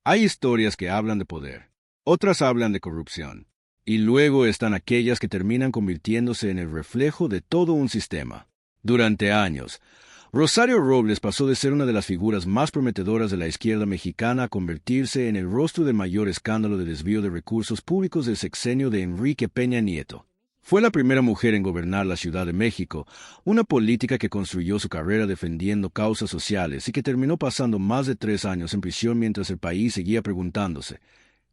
Hay historias que hablan de poder, otras hablan de corrupción, y luego están aquellas que terminan convirtiéndose en el reflejo de todo un sistema. Durante años, Rosario Robles pasó de ser una de las figuras más prometedoras de la izquierda mexicana a convertirse en el rostro del mayor escándalo de desvío de recursos públicos del sexenio de Enrique Peña Nieto. Fue la primera mujer en gobernar la Ciudad de México, una política que construyó su carrera defendiendo causas sociales y que terminó pasando más de 3 años en prisión mientras el país seguía preguntándose,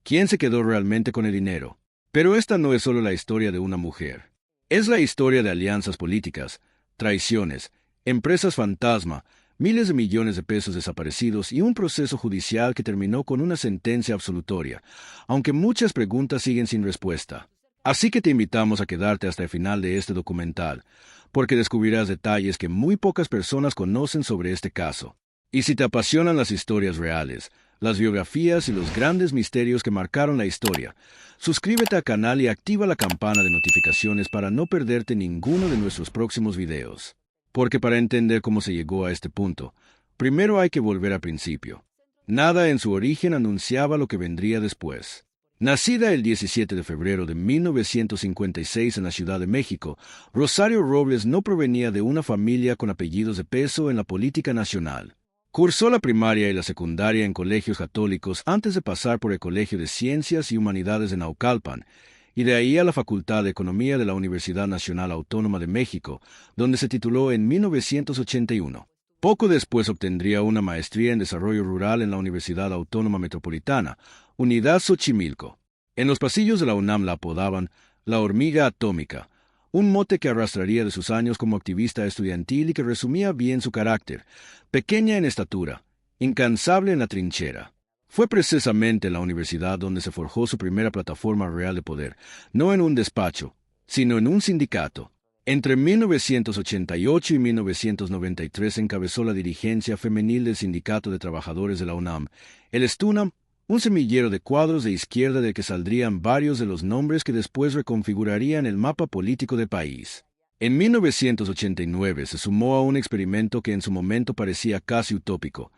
¿quién se quedó realmente con el dinero? Pero esta no es solo la historia de una mujer. Es la historia de alianzas políticas, traiciones, empresas fantasma, miles de millones de pesos desaparecidos y un proceso judicial que terminó con una sentencia absolutoria, aunque muchas preguntas siguen sin respuesta. Así que te invitamos a quedarte hasta el final de este documental, porque descubrirás detalles que muy pocas personas conocen sobre este caso. Y si te apasionan las historias reales, las biografías y los grandes misterios que marcaron la historia, suscríbete al canal y activa la campana de notificaciones para no perderte ninguno de nuestros próximos videos. Porque para entender cómo se llegó a este punto, primero hay que volver al principio. Nada en su origen anunciaba lo que vendría después. Nacida el 17 de febrero de 1956 en la Ciudad de México, Rosario Robles no provenía de una familia con apellidos de peso en la política nacional. Cursó la primaria y la secundaria en colegios católicos antes de pasar por el Colegio de Ciencias y Humanidades de Naucalpan, y de ahí a la Facultad de Economía de la Universidad Nacional Autónoma de México, donde se tituló en 1981. Poco después obtendría una maestría en Desarrollo Rural en la Universidad Autónoma Metropolitana, Unidad Xochimilco. En los pasillos de la UNAM la apodaban la hormiga atómica, un mote que arrastraría de sus años como activista estudiantil y que resumía bien su carácter, pequeña en estatura, incansable en la trinchera. Fue precisamente la universidad donde se forjó su primera plataforma real de poder, no en un despacho, sino en un sindicato. Entre 1988 y 1993 encabezó la dirigencia femenil del Sindicato de Trabajadores de la UNAM, el STUNAM, un semillero de cuadros de izquierda del que saldrían varios de los nombres que después reconfigurarían el mapa político del país. En 1989 se sumó a un experimento que en su momento parecía casi utópico,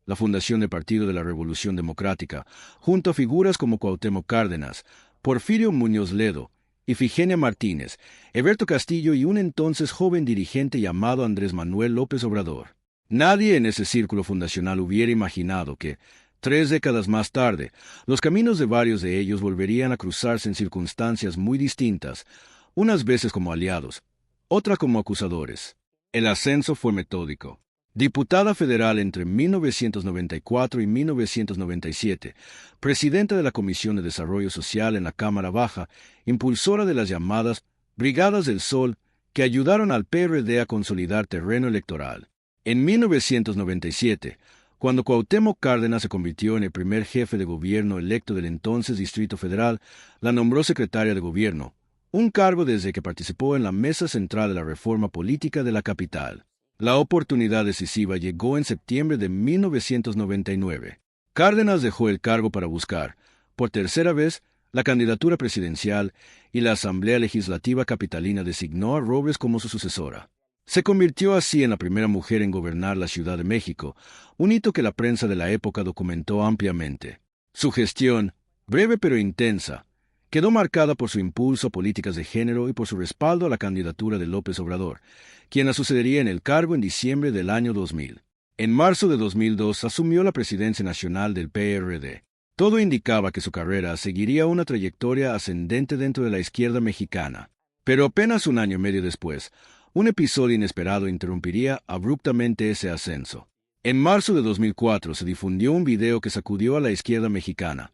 la fundación del Partido de la Revolución Democrática, junto a figuras como Cuauhtémoc Cárdenas, Porfirio Muñoz Ledo, Ifigenia Martínez, Eberto Castillo y un entonces joven dirigente llamado Andrés Manuel López Obrador. Nadie en ese círculo fundacional hubiera imaginado que, 3 décadas más tarde, los caminos de varios de ellos volverían a cruzarse en circunstancias muy distintas, unas veces como aliados, otras como acusadores. El ascenso fue metódico. Diputada federal entre 1994 y 1997, presidenta de la Comisión de Desarrollo Social en la Cámara Baja, impulsora de las llamadas Brigadas del Sol, que ayudaron al PRD a consolidar terreno electoral. En 1997, cuando Cuauhtémoc Cárdenas se convirtió en el primer jefe de gobierno electo del entonces Distrito Federal, la nombró secretaria de Gobierno, un cargo desde que participó en la mesa central de la reforma política de la capital. La oportunidad decisiva llegó en septiembre de 1999. Cárdenas dejó el cargo para buscar, por tercera vez, la candidatura presidencial y la Asamblea Legislativa Capitalina designó a Robles como su sucesora. Se convirtió así en la primera mujer en gobernar la Ciudad de México, un hito que la prensa de la época documentó ampliamente. Su gestión, breve pero intensa, quedó marcada por su impulso a políticas de género y por su respaldo a la candidatura de López Obrador, quien la sucedería en el cargo en diciembre del año 2000. En marzo de 2002 asumió la presidencia nacional del PRD. Todo indicaba que su carrera seguiría una trayectoria ascendente dentro de la izquierda mexicana. Pero apenas un año y medio después, un episodio inesperado interrumpiría abruptamente ese ascenso. En marzo de 2004 se difundió un video que sacudió a la izquierda mexicana.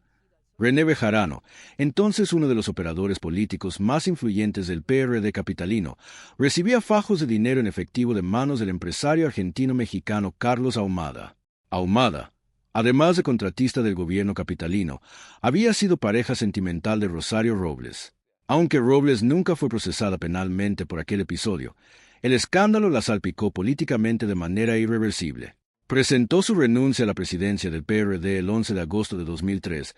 René Bejarano, entonces uno de los operadores políticos más influyentes del PRD capitalino, recibía fajos de dinero en efectivo de manos del empresario argentino-mexicano Carlos Ahumada. Ahumada, además de contratista del gobierno capitalino, había sido pareja sentimental de Rosario Robles. Aunque Robles nunca fue procesada penalmente por aquel episodio, el escándalo la salpicó políticamente de manera irreversible. Presentó su renuncia a la presidencia del PRD el 11 de agosto de 2003,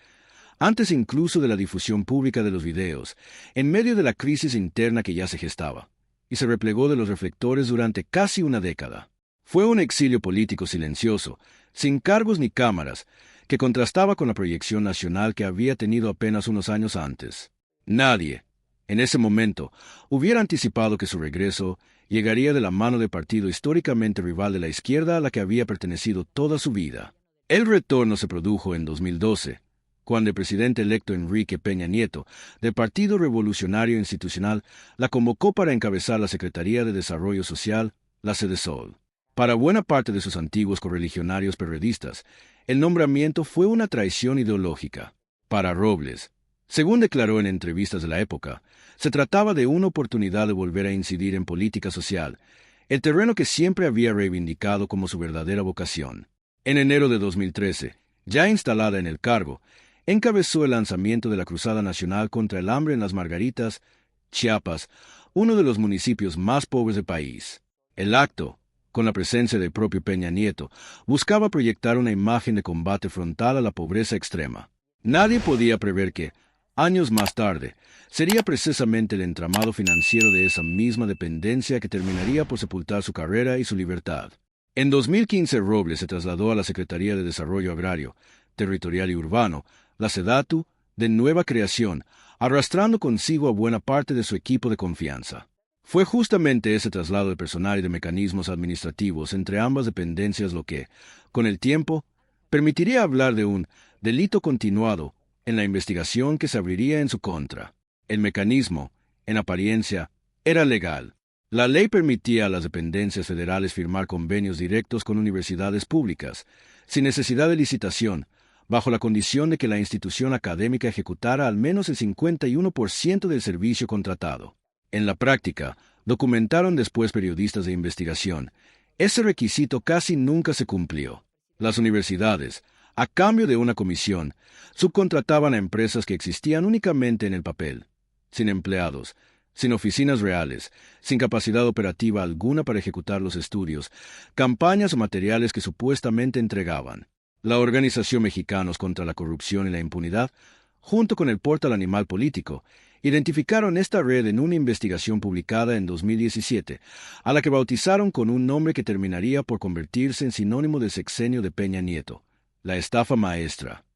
antes incluso de la difusión pública de los videos, en medio de la crisis interna que ya se gestaba, y se replegó de los reflectores durante casi una década. Fue un exilio político silencioso, sin cargos ni cámaras, que contrastaba con la proyección nacional que había tenido apenas unos años antes. Nadie, en ese momento, hubiera anticipado que su regreso llegaría de la mano del partido históricamente rival de la izquierda a la que había pertenecido toda su vida. El retorno se produjo en 2012, cuando el presidente electo Enrique Peña Nieto, del Partido Revolucionario Institucional, la convocó para encabezar la Secretaría de Desarrollo Social, la SEDESOL. Para buena parte de sus antiguos correligionarios periodistas, el nombramiento fue una traición ideológica. Para Robles, según declaró en entrevistas de la época, se trataba de una oportunidad de volver a incidir en política social, el terreno que siempre había reivindicado como su verdadera vocación. En enero de 2013, ya instalada en el cargo, encabezó el lanzamiento de la Cruzada Nacional contra el Hambre en Las Margaritas, Chiapas, uno de los municipios más pobres del país. El acto, con la presencia del propio Peña Nieto, buscaba proyectar una imagen de combate frontal a la pobreza extrema. Nadie podía prever que, años más tarde, sería precisamente el entramado financiero de esa misma dependencia que terminaría por sepultar su carrera y su libertad. En 2015 Robles se trasladó a la Secretaría de Desarrollo Agrario, Territorial y Urbano, la SEDATU, de nueva creación, arrastrando consigo a buena parte de su equipo de confianza. Fue justamente ese traslado de personal y de mecanismos administrativos entre ambas dependencias lo que, con el tiempo, permitiría hablar de un delito continuado en la investigación que se abriría en su contra. El mecanismo, en apariencia, era legal. La ley permitía a las dependencias federales firmar convenios directos con universidades públicas, sin necesidad de licitación, bajo la condición de que la institución académica ejecutara al menos el 51% del servicio contratado. En la práctica, documentaron después periodistas de investigación, ese requisito casi nunca se cumplió. Las universidades, a cambio de una comisión, subcontrataban a empresas que existían únicamente en el papel, sin empleados, sin oficinas reales, sin capacidad operativa alguna para ejecutar los estudios, campañas o materiales que supuestamente entregaban. La Organización Mexicanos contra la Corrupción y la Impunidad, junto con el Portal Animal Político, identificaron esta red en una investigación publicada en 2017, a la que bautizaron con un nombre que terminaría por convertirse en sinónimo del sexenio de Peña Nieto, la estafa maestra.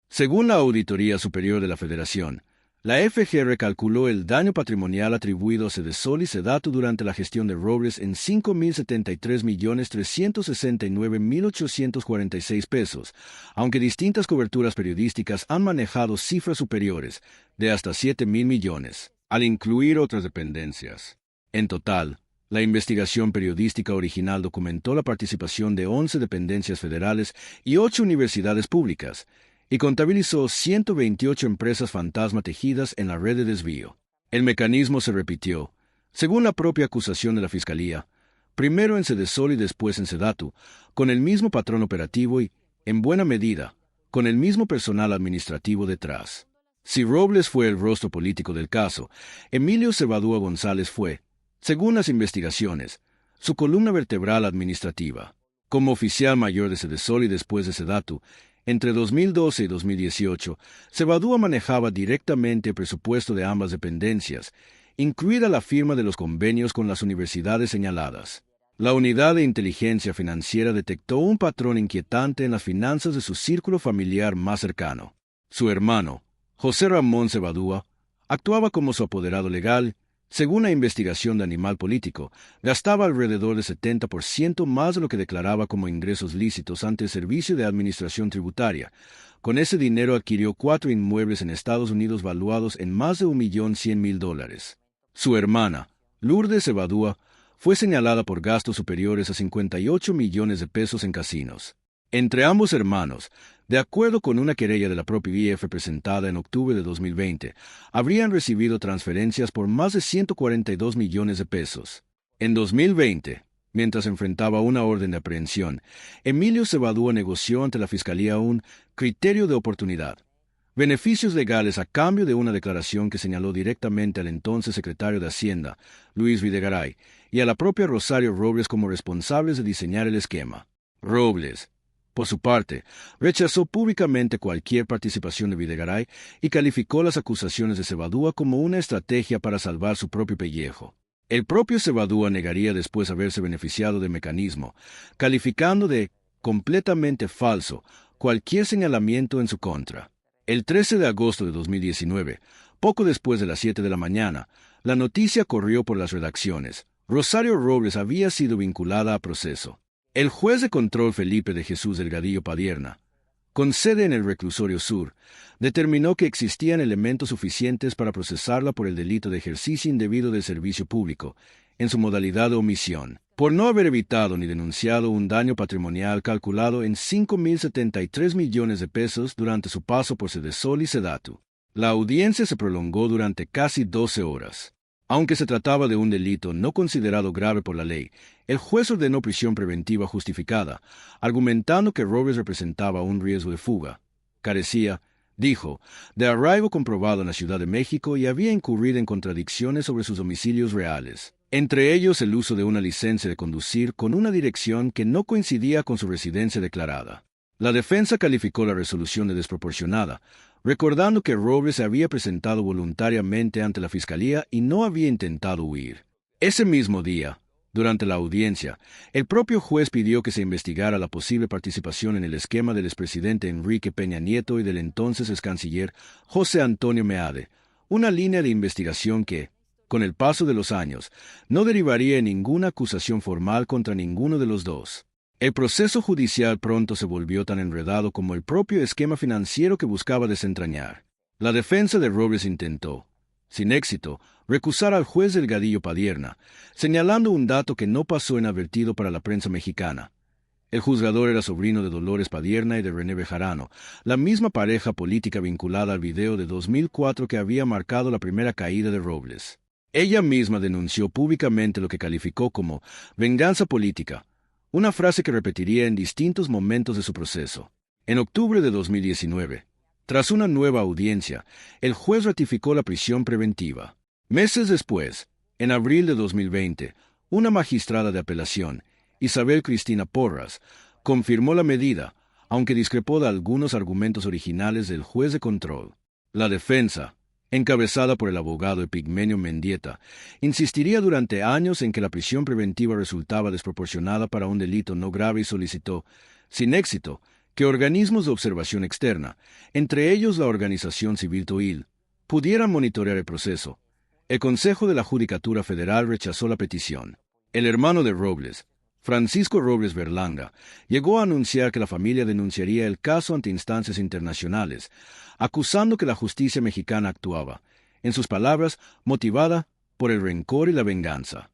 Según la Auditoría Superior de la Federación, la FGR calculó el daño patrimonial atribuido a SEDESOL y SEDATU durante la gestión de Robles en $5,073,369,846, aunque distintas coberturas periodísticas han manejado cifras superiores, de hasta 7,000 millones, al incluir otras dependencias. En total, la investigación periodística original documentó la participación de 11 dependencias federales y 8 universidades públicas, y contabilizó 128 empresas fantasma tejidas en la red de desvío. El mecanismo se repitió, según la propia acusación de la Fiscalía, primero en SEDESOL y después en SEDATU, con el mismo patrón operativo y, en buena medida, con el mismo personal administrativo detrás. Si Robles fue el rostro político del caso, Emilio Cebadúa González fue, según las investigaciones, su columna vertebral administrativa. Como oficial mayor de SEDESOL y después de SEDATU, entre 2012 y 2018, Cebadúa manejaba directamente el presupuesto de ambas dependencias, incluida la firma de los convenios con las universidades señaladas. La Unidad de Inteligencia Financiera detectó un patrón inquietante en las finanzas de su círculo familiar más cercano. Su hermano, José Ramón Cebadúa, actuaba como su apoderado legal. Según la investigación de Animal Político, gastaba alrededor de 70% más de lo que declaraba como ingresos lícitos ante el Servicio de Administración Tributaria. Con ese dinero adquirió 4 inmuebles en Estados Unidos valuados en más de $1,100,000. Su hermana, Lourdes Cebadúa, fue señalada por gastos superiores a 58 millones de pesos en casinos. Entre ambos hermanos, de acuerdo con una querella de la propia IF presentada en octubre de 2020, habrían recibido transferencias por más de 142 millones de pesos. En 2020, mientras enfrentaba una orden de aprehensión, Emilio Cebadúa negoció ante la Fiscalía un criterio de oportunidad, beneficios legales a cambio de una declaración que señaló directamente al entonces secretario de Hacienda, Luis Videgaray, y a la propia Rosario Robles como responsables de diseñar el esquema. Robles, por su parte, rechazó públicamente cualquier participación de Videgaray y calificó las acusaciones de Cebadúa como una estrategia para salvar su propio pellejo. El propio Cebadúa negaría después haberse beneficiado del mecanismo, calificando de completamente falso cualquier señalamiento en su contra. El 13 de agosto de 2019, poco después de las 7 de la mañana, la noticia corrió por las redacciones. Rosario Robles había sido vinculada a proceso. El juez de control Felipe de Jesús Delgadillo Padierna, con sede en el Reclusorio Sur, determinó que existían elementos suficientes para procesarla por el delito de ejercicio indebido del servicio público, en su modalidad de omisión, por no haber evitado ni denunciado un daño patrimonial calculado en 5.073 millones de pesos durante su paso por Sedesol y Sedatu. La audiencia se prolongó durante casi 12 horas. Aunque se trataba de un delito no considerado grave por la ley, el juez ordenó prisión preventiva justificada, argumentando que Robles representaba un riesgo de fuga. Carecía, dijo, de arraigo comprobado en la Ciudad de México y había incurrido en contradicciones sobre sus domicilios reales, entre ellos el uso de una licencia de conducir con una dirección que no coincidía con su residencia declarada. La defensa calificó la resolución de desproporcionada, recordando que Robles se había presentado voluntariamente ante la Fiscalía y no había intentado huir. Ese mismo día, durante la audiencia, el propio juez pidió que se investigara la posible participación en el esquema del expresidente Enrique Peña Nieto y del entonces excanciller José Antonio Meade, una línea de investigación que, con el paso de los años, no derivaría en ninguna acusación formal contra ninguno de los dos. El proceso judicial pronto se volvió tan enredado como el propio esquema financiero que buscaba desentrañar. La defensa de Robles intentó, sin éxito, recusar al juez Delgadillo Padierna, señalando un dato que no pasó inadvertido para la prensa mexicana. El juzgador era sobrino de Dolores Padierna y de René Bejarano, la misma pareja política vinculada al video de 2004 que había marcado la primera caída de Robles. Ella misma denunció públicamente lo que calificó como venganza política, una frase que repetiría en distintos momentos de su proceso. En octubre de 2019, tras una nueva audiencia, el juez ratificó la prisión preventiva. Meses después, en abril de 2020, una magistrada de apelación, Isabel Cristina Porras, confirmó la medida, aunque discrepó de algunos argumentos originales del juez de control. La defensa, encabezada por el abogado Epigmenio Mendieta, insistiría durante años en que la prisión preventiva resultaba desproporcionada para un delito no grave y solicitó, sin éxito, que organismos de observación externa, entre ellos la Organización Civil TOIL, pudieran monitorear el proceso. El Consejo de la Judicatura Federal rechazó la petición. El hermano de Robles, Francisco Robles Berlanga, llegó a anunciar que la familia denunciaría el caso ante instancias internacionales, acusando que la justicia mexicana actuaba, en sus palabras, motivada por el rencor y la venganza.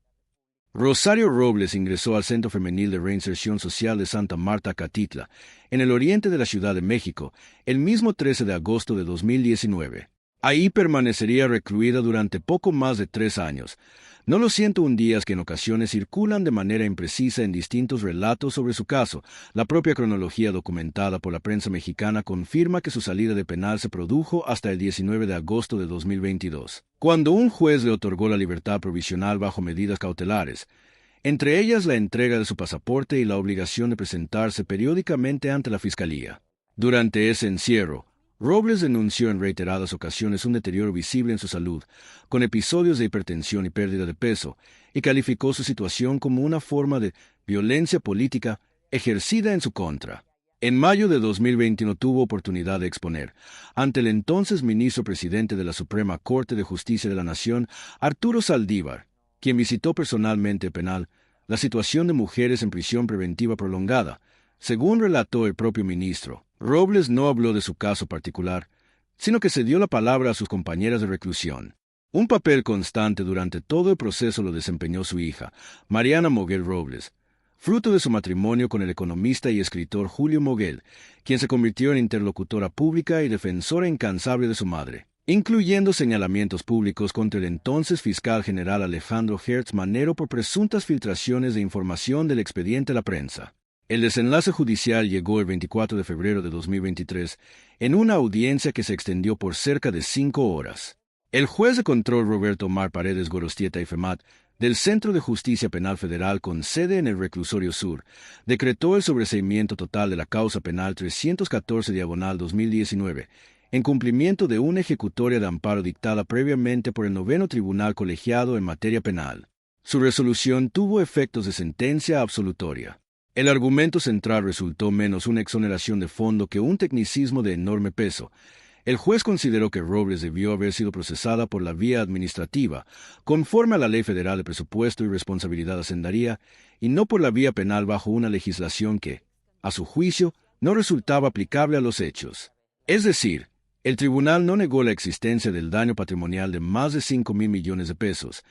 Rosario Robles ingresó al Centro Femenil de Reinserción Social de Santa Marta, Catitla, en el oriente de la Ciudad de México, el mismo 13 de agosto de 2019. Ahí permanecería recluida durante poco más de 3 años. No los 101 días que en ocasiones circulan de manera imprecisa en distintos relatos sobre su caso. La propia cronología documentada por la prensa mexicana confirma que su salida de penal se produjo hasta el 19 de agosto de 2022, cuando un juez le otorgó la libertad provisional bajo medidas cautelares, entre ellas la entrega de su pasaporte y la obligación de presentarse periódicamente ante la Fiscalía. Durante ese encierro, Robles denunció en reiteradas ocasiones un deterioro visible en su salud, con episodios de hipertensión y pérdida de peso, y calificó su situación como una forma de violencia política ejercida en su contra. En mayo de 2021 tuvo oportunidad de exponer, ante el entonces ministro presidente de la Suprema Corte de Justicia de la Nación, Arturo Saldívar, quien visitó personalmente el penal, la situación de mujeres en prisión preventiva prolongada. Según relató el propio ministro, Robles no habló de su caso particular, sino que cedió la palabra a sus compañeras de reclusión. Un papel constante durante todo el proceso lo desempeñó su hija, Mariana Moguel Robles, fruto de su matrimonio con el economista y escritor Julio Moguel, quien se convirtió en interlocutora pública y defensora incansable de su madre, incluyendo señalamientos públicos contra el entonces fiscal general Alejandro Hertz Manero por presuntas filtraciones de información del expediente a la prensa. El desenlace judicial llegó el 24 de febrero de 2023, en una audiencia que se extendió por cerca de 5 horas. El juez de control Roberto Omar Paredes Gorostieta y Femat, del Centro de Justicia Penal Federal con sede en el Reclusorio Sur, decretó el sobreseimiento total de la causa penal 314/2019, en cumplimiento de una ejecutoria de amparo dictada previamente por el 9º Tribunal Colegiado en materia penal. Su resolución tuvo efectos de sentencia absolutoria. El argumento central resultó menos una exoneración de fondo que un tecnicismo de enorme peso. El juez consideró que Robles debió haber sido procesada por la vía administrativa, conforme a la Ley Federal de Presupuesto y Responsabilidad Hacendaria, y no por la vía penal bajo una legislación que, a su juicio, no resultaba aplicable a los hechos. Es decir, el tribunal no negó la existencia del daño patrimonial de más de 5.000 millones de pesos,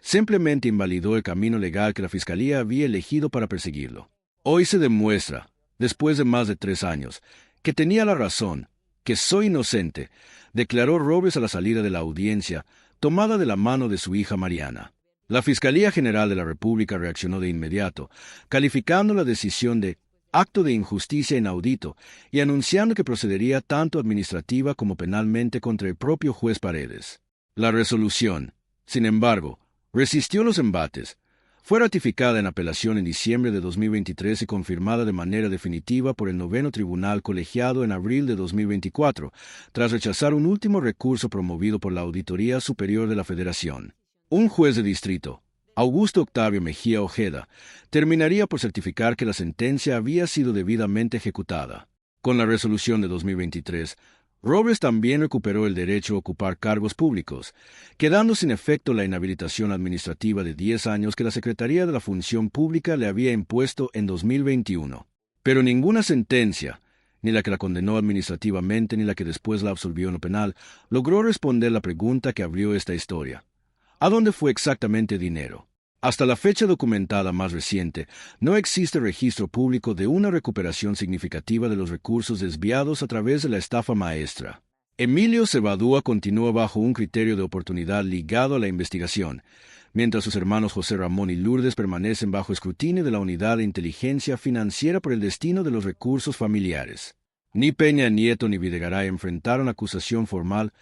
simplemente invalidó el camino legal que la Fiscalía había elegido para perseguirlo. Hoy se demuestra, después de más de 3 años, que tenía la razón, que soy inocente, declaró Robles a la salida de la audiencia, tomada de la mano de su hija Mariana. La Fiscalía General de la República reaccionó de inmediato, calificando la decisión de acto de injusticia inaudito y anunciando que procedería tanto administrativa como penalmente contra el propio juez Paredes. La resolución, sin embargo, resistió los embates. Fue ratificada en apelación en diciembre de 2023 y confirmada de manera definitiva por el noveno tribunal colegiado en abril de 2024, tras rechazar un último recurso promovido por la Auditoría Superior de la Federación. Un juez de distrito, Augusto Octavio Mejía Ojeda, terminaría por certificar que la sentencia había sido debidamente ejecutada. Con la resolución de 2023, Robles también recuperó el derecho a ocupar cargos públicos, quedando sin efecto la inhabilitación administrativa de 10 años que la Secretaría de la Función Pública le había impuesto en 2021. Pero ninguna sentencia, ni la que la condenó administrativamente ni la que después la absolvió en lo penal, logró responder la pregunta que abrió esta historia. ¿A dónde fue exactamente el dinero? Hasta la fecha documentada más reciente, no existe registro público de una recuperación significativa de los recursos desviados a través de la estafa maestra. Emilio Cebadúa continúa bajo un criterio de oportunidad ligado a la investigación, mientras sus hermanos José Ramón y Lourdes permanecen bajo escrutinio de la Unidad de Inteligencia Financiera por el destino de los recursos familiares. Ni Peña Nieto ni Videgaray enfrentaron acusación formal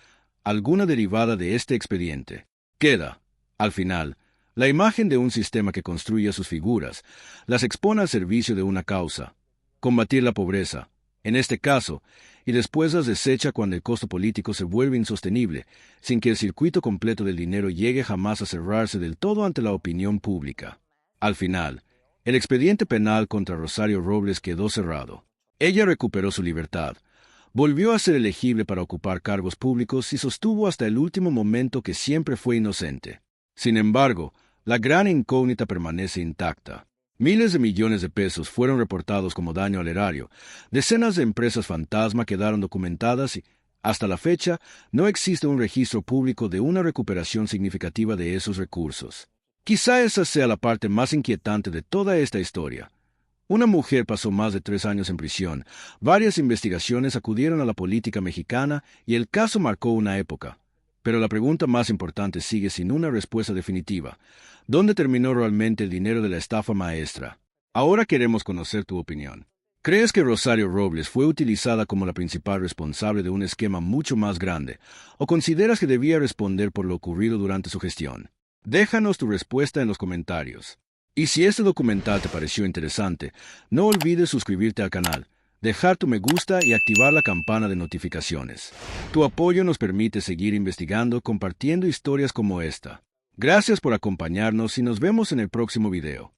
alguna derivada de este expediente. Queda, al final, la imagen de un sistema que construye sus figuras, las expone al servicio de una causa, combatir la pobreza, en este caso, y después las desecha cuando el costo político se vuelve insostenible, sin que el circuito completo del dinero llegue jamás a cerrarse del todo ante la opinión pública. Al final, el expediente penal contra Rosario Robles quedó cerrado. Ella recuperó su libertad, volvió a ser elegible para ocupar cargos públicos y sostuvo hasta el último momento que siempre fue inocente. Sin embargo, la gran incógnita permanece intacta. Miles de millones de pesos fueron reportados como daño al erario, decenas de empresas fantasma quedaron documentadas y, hasta la fecha, no existe un registro público de una recuperación significativa de esos recursos. Quizá esa sea la parte más inquietante de toda esta historia. Una mujer pasó más de 3 años en prisión, varias investigaciones acudieron a la política mexicana y el caso marcó una época. Pero la pregunta más importante sigue sin una respuesta definitiva. ¿Dónde terminó realmente el dinero de la estafa maestra? Ahora queremos conocer tu opinión. ¿Crees que Rosario Robles fue utilizada como la principal responsable de un esquema mucho más grande, o consideras que debía responder por lo ocurrido durante su gestión? Déjanos tu respuesta en los comentarios. Y si este documental te pareció interesante, no olvides suscribirte al canal, dejar tu me gusta y activar la campana de notificaciones. Tu apoyo nos permite seguir investigando, compartiendo historias como esta. Gracias por acompañarnos y nos vemos en el próximo video.